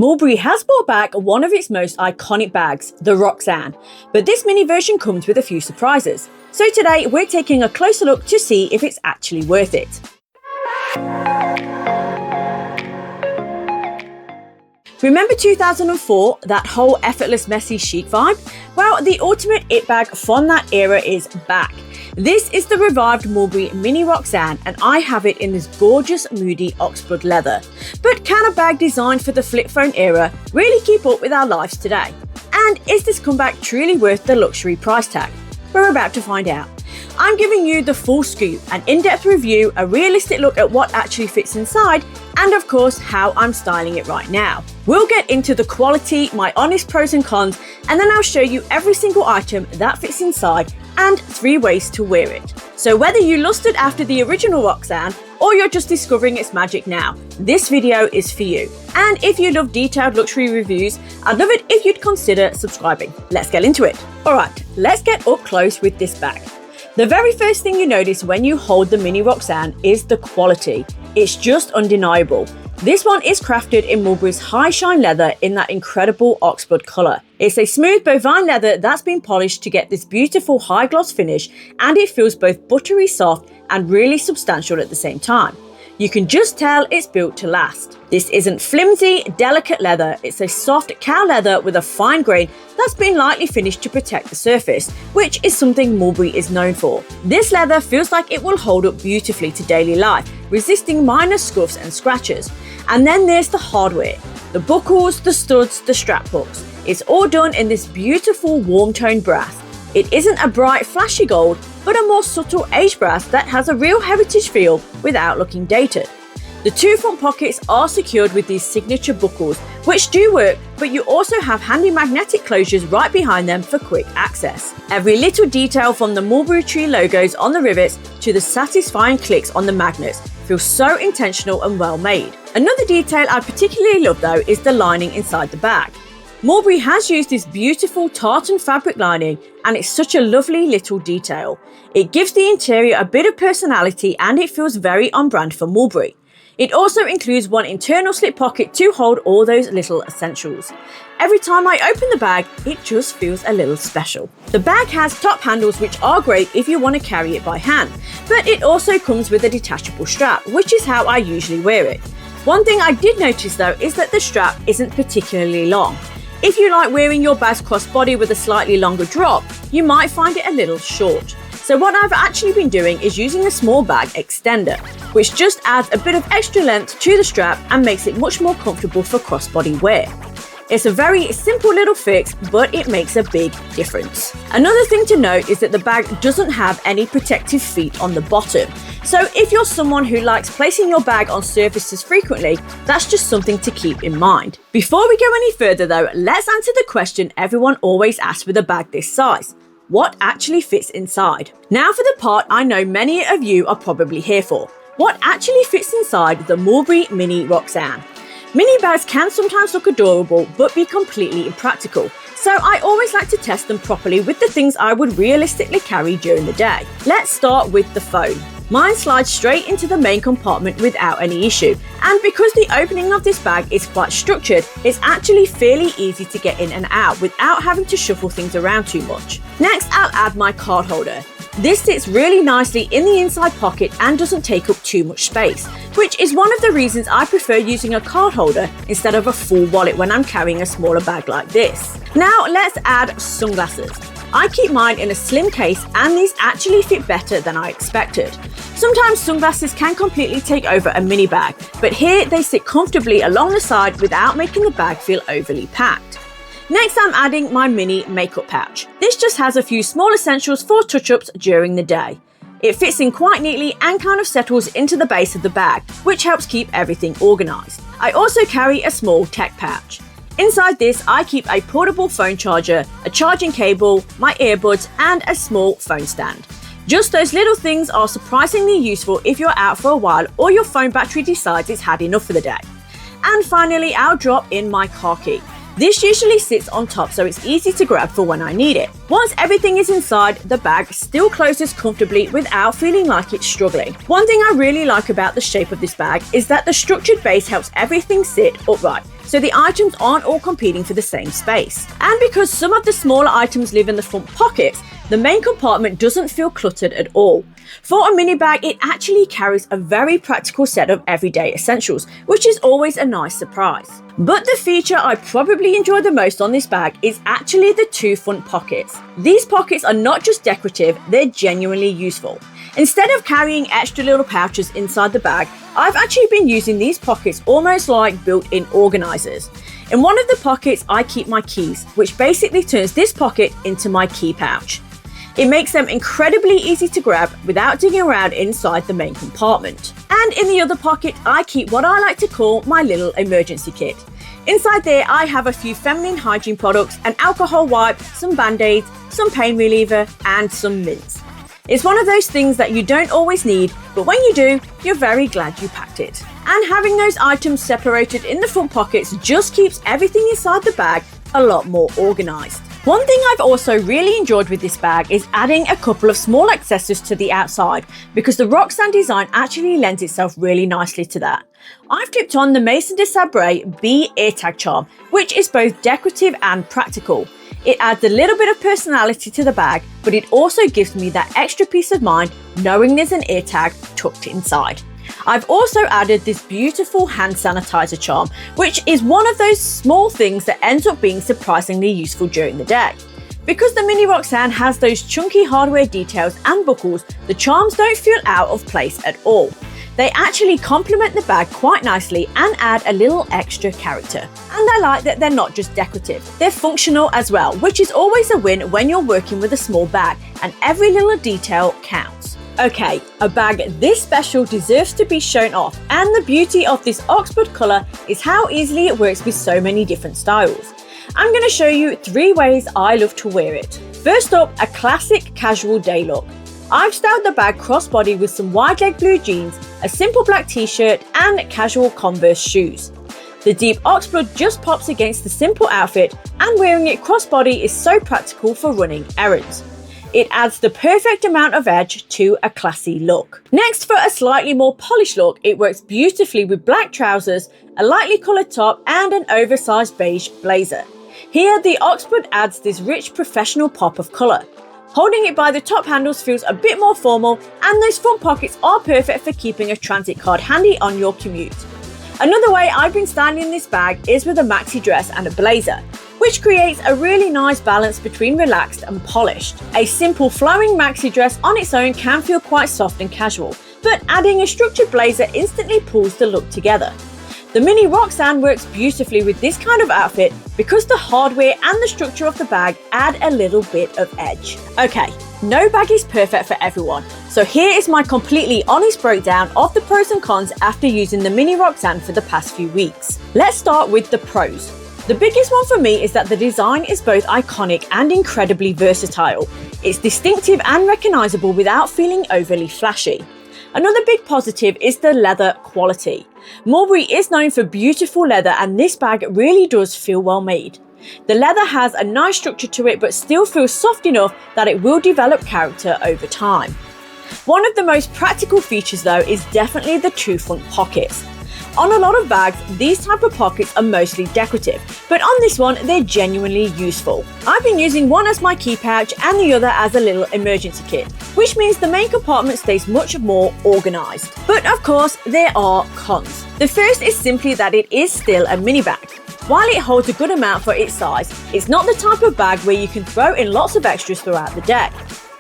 Mulberry has brought back one of its most iconic bags, the Roxanne, but this mini version comes with a few surprises. So today we're taking a closer look to see if it's actually worth it. Remember 2004, that whole effortless messy chic vibe? Well, the ultimate it bag from that era is back. This is the revived Mulberry Mini Roxanne, and I have it in this gorgeous moody Oxblood leather. But can a bag designed for the flip phone era really keep up with our lives today? And is this comeback truly worth the luxury price tag? We're about to find out. I'm giving you the full scoop, an in-depth review, a realistic look at what actually fits inside, and of course how I'm styling it right now. We'll get into the quality, my honest pros and cons, and then I'll show you every single item that fits inside and 3 ways to wear it. So whether you lusted after the original Roxanne or you're just discovering its magic now, this video is for you. And if you love detailed luxury reviews, I'd love it if you'd consider subscribing. Let's get into it. Alright, let's get up close with this bag. The very first thing you notice when you hold the Mini Roxanne is the quality. It's just undeniable. This one is crafted in Mulberry's high shine leather in that incredible Oxblood colour. It's a smooth bovine leather that's been polished to get this beautiful high gloss finish, and it feels both buttery soft and really substantial at the same time. You can just tell it's built to last. This isn't flimsy, delicate leather, it's a soft cow leather with a fine grain that's been lightly finished to protect the surface, which is something Mulberry is known for. This leather feels like it will hold up beautifully to daily life, resisting minor scuffs and scratches. And then there's the hardware. The buckles, the studs, the strap hooks. It's all done in this beautiful warm toned brass. It isn't a bright flashy gold, but a more subtle aged brass that has a real heritage feel without looking dated. The 2 front pockets are secured with these signature buckles, which do work, but you also have handy magnetic closures right behind them for quick access. Every little detail from the Mulberry Tree logos on the rivets to the satisfying clicks on the magnets feels so intentional and well made. Another detail I particularly love though is the lining inside the bag. Mulberry has used this beautiful tartan fabric lining, and it's such a lovely little detail. It gives the interior a bit of personality and it feels very on brand for Mulberry. It also includes one internal slip pocket to hold all those little essentials. Every time I open the bag, it just feels a little special. The bag has top handles, which are great if you want to carry it by hand, but it also comes with a detachable strap, which is how I usually wear it. One thing I did notice though is that the strap isn't particularly long. If you like wearing your bags crossbody with a slightly longer drop, you might find it a little short. So what I've actually been doing is using a small bag extender, which just adds a bit of extra length to the strap and makes it much more comfortable for crossbody wear. It's a very simple little fix, but it makes a big difference. Another thing to note is that the bag doesn't have any protective feet on the bottom. So if you're someone who likes placing your bag on surfaces frequently, that's just something to keep in mind. Before we go any further though, let's answer the question everyone always asks with a bag this size. What actually fits inside? Now for the part I know many of you are probably here for. What actually fits inside the Mulberry Mini Roxanne? Mini bags can sometimes look adorable but be completely impractical, so I always like to test them properly with the things I would realistically carry during the day. Let's start with the phone. Mine slides straight into the main compartment without any issue, and because the opening of this bag is quite structured, it's actually fairly easy to get in and out without having to shuffle things around too much. Next, I'll add my card holder. This sits really nicely in the inside pocket and doesn't take up too much space, which is one of the reasons I prefer using a card holder instead of a full wallet when I'm carrying a smaller bag like this. Now let's add sunglasses. I keep mine in a slim case and these actually fit better than I expected. Sometimes sunglasses can completely take over a mini bag, but here they sit comfortably along the side without making the bag feel overly packed. Next, I'm adding my mini makeup pouch. This just has a few small essentials for touch-ups during the day. It fits in quite neatly and kind of settles into the base of the bag, which helps keep everything organised. I also carry a small tech pouch. Inside this, I keep a portable phone charger, a charging cable, my earbuds, and a small phone stand. Just those little things are surprisingly useful if you're out for a while or your phone battery decides it's had enough for the day. And finally, I'll drop in my car key. This usually sits on top so it's easy to grab for when I need it. Once everything is inside, the bag still closes comfortably without feeling like it's struggling. One thing I really like about the shape of this bag is that the structured base helps everything sit upright, so the items aren't all competing for the same space. And because some of the smaller items live in the front pockets, the main compartment doesn't feel cluttered at all. For a mini bag, it actually carries a very practical set of everyday essentials, which is always a nice surprise. But the feature I probably enjoy the most on this bag is actually the two front pockets. These pockets are not just decorative, they're genuinely useful. Instead of carrying extra little pouches inside the bag, I've actually been using these pockets almost like built-in organizers. In one of the pockets, I keep my keys, which basically turns this pocket into my key pouch. It makes them incredibly easy to grab without digging around inside the main compartment. And in the other pocket, I keep what I like to call my little emergency kit. Inside there, I have a few feminine hygiene products, an alcohol wipe, some band-aids, some pain reliever, and some mints. It's one of those things that you don't always need, but when you do, you're very glad you packed it. And having those items separated in the front pockets just keeps everything inside the bag a lot more organized. One thing I've also really enjoyed with this bag is adding a couple of small accessories to the outside, because the Roxanne design actually lends itself really nicely to that. I've clipped on the Maison de Sabre B AirTag charm, which is both decorative and practical. It adds a little bit of personality to the bag, but it also gives me that extra peace of mind knowing there's an AirTag tucked inside. I've also added this beautiful hand sanitizer charm, which is one of those small things that ends up being surprisingly useful during the day. Because the Mini Roxanne has those chunky hardware details and buckles, the charms don't feel out of place at all. They actually complement the bag quite nicely and add a little extra character. And I like that they're not just decorative, they're functional as well, which is always a win when you're working with a small bag, and every little detail counts. Okay, a bag this special deserves to be shown off, and the beauty of this Oxblood colour is how easily it works with so many different styles. I'm going to show you 3 ways I love to wear it. First up, a classic casual day look. I've styled the bag crossbody with some wide leg blue jeans, a simple black t-shirt and casual Converse shoes. The deep Oxblood just pops against the simple outfit, and wearing it crossbody is so practical for running errands. It adds the perfect amount of edge to a classy look. Next, for a slightly more polished look, it works beautifully with black trousers, a lightly coloured top and an oversized beige blazer. Here, the Oxblood adds this rich professional pop of colour. Holding it by the top handles feels a bit more formal, and those front pockets are perfect for keeping a transit card handy on your commute. Another way I've been styling this bag is with a maxi dress and a blazer, which creates a really nice balance between relaxed and polished. A simple flowing maxi dress on its own can feel quite soft and casual, but adding a structured blazer instantly pulls the look together. The Mini Roxanne works beautifully with this kind of outfit because the hardware and the structure of the bag add a little bit of edge. Okay, no bag is perfect for everyone, so here is my completely honest breakdown of the pros and cons after using the Mini Roxanne for the past few weeks. Let's start with the pros. The biggest one for me is that the design is both iconic and incredibly versatile. It's distinctive and recognisable without feeling overly flashy. Another big positive is the leather quality. Mulberry is known for beautiful leather, and this bag really does feel well made. The leather has a nice structure to it but still feels soft enough that it will develop character over time. One of the most practical features though is definitely the 2 front pockets. On a lot of bags, these type of pockets are mostly decorative, but on this one, they're genuinely useful. I've been using one as my key pouch and the other as a little emergency kit, which means the main compartment stays much more organised. But of course, there are cons. The first is simply that it is still a mini bag. While it holds a good amount for its size, it's not the type of bag where you can throw in lots of extras throughout the day.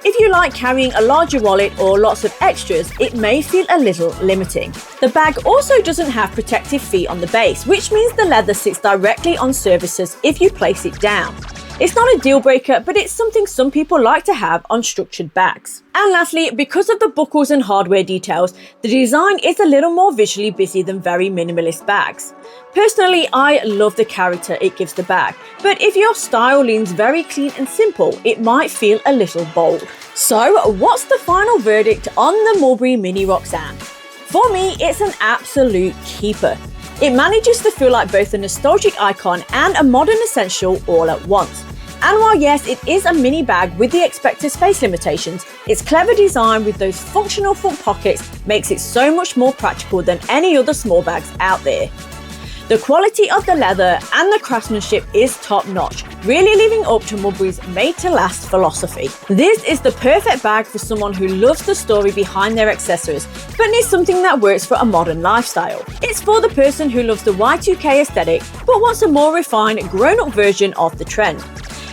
If you like carrying a larger wallet or lots of extras, it may feel a little limiting. The bag also doesn't have protective feet on the base, which means the leather sits directly on surfaces if you place it down. It's not a deal breaker, but it's something some people like to have on structured bags. And lastly, because of the buckles and hardware details, the design is a little more visually busy than very minimalist bags. Personally, I love the character it gives the bag, but if your style leans very clean and simple, it might feel a little bold. So, what's the final verdict on the Mulberry Mini Roxanne? For me, it's an absolute keeper. It manages to feel like both a nostalgic icon and a modern essential all at once. And while yes, it is a mini bag with the expected space limitations, its clever design with those functional front pockets makes it so much more practical than any other small bags out there. The quality of the leather and the craftsmanship is top notch, really living up to Mulberry's made to last philosophy. This is the perfect bag for someone who loves the story behind their accessories, but needs something that works for a modern lifestyle. It's for the person who loves the Y2K aesthetic, but wants a more refined, grown-up version of the trend.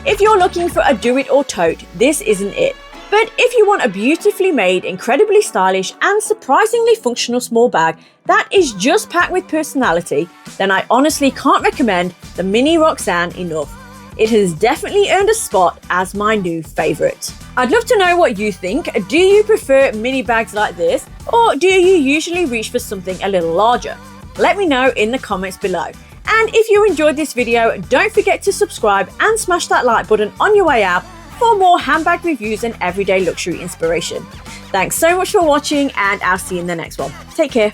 If you're looking for a do-it-all tote, this isn't it. But if you want a beautifully made, incredibly stylish and surprisingly functional small bag that is just packed with personality, then I honestly can't recommend the Mini Roxanne enough. It has definitely earned a spot as my new favourite. I'd love to know what you think. Do you prefer mini bags like this, or do you usually reach for something a little larger? Let me know in the comments below. And if you enjoyed this video, don't forget to subscribe and smash that like button on your way out for more handbag reviews and everyday luxury inspiration. Thanks so much for watching, and I'll see you in the next one. Take care.